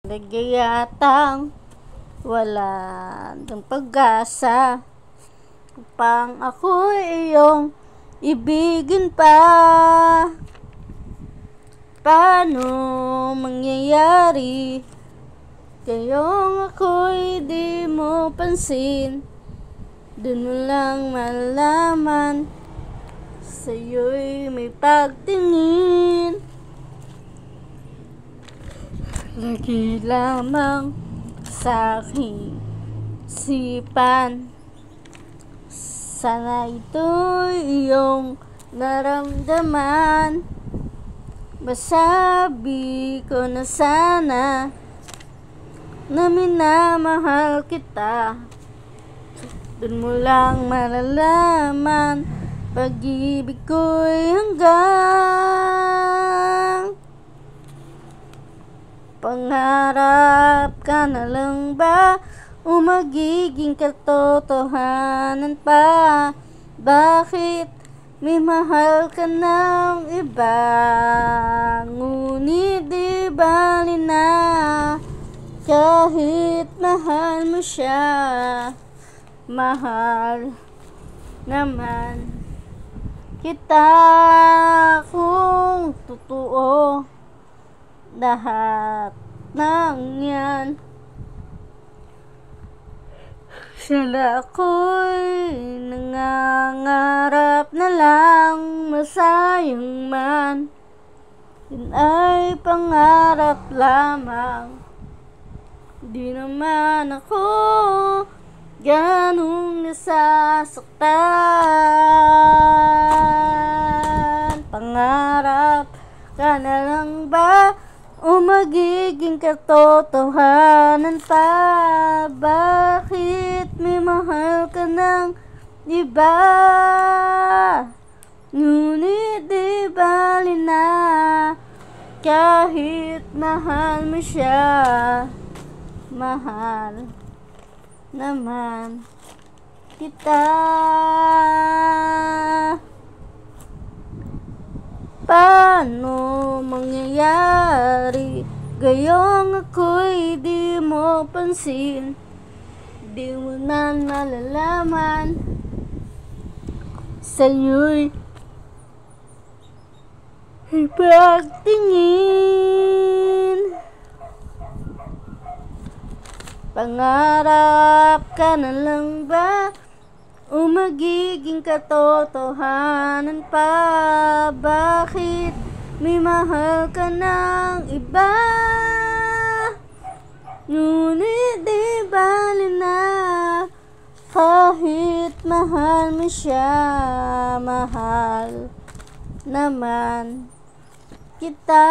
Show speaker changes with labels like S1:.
S1: Nagayatang wala ng pag-asa upang ako'y iyong ibigin pa. Paano mangyayari kayong ako'y di mo pansin? Dun mo lang malalaman, sa'yo'y may pagtingin. Lagi lamang sa aking isipan, sana ito'y iyong naramdaman. Masabi ko na sana na minamahal kita. Dun mo lang malalaman, pag-ibig ko'y hanggang pangarap ka na lang ba o magiging katotohanan pa? Bakit may mahal ka ng iba? Ngunit di bali na kahit mahal mo siya. Mahal naman kita kung totoo lahat ng yan. Sila ako'y nangangarap na lang, masayang man yun ay pangarap lamang. Di naman ako ganong nasasaktan. Pangarap ka na lang ba o magiging katotohanan pa? Bakit may mahal ka ng iba? Ngunit di bali na kahit mahal mo siya. Mahal naman kita. Paano mangyayari gayong ako'y di mo pansin? Di mo na nalalaman, sa'yo'y ipagtingin. Pangarap ka na lang ba o magiging katotohanan pa? Bakit may mahal ka ng iba? Ngunit di bali na kahit mahal mo siya. Mahal naman kita.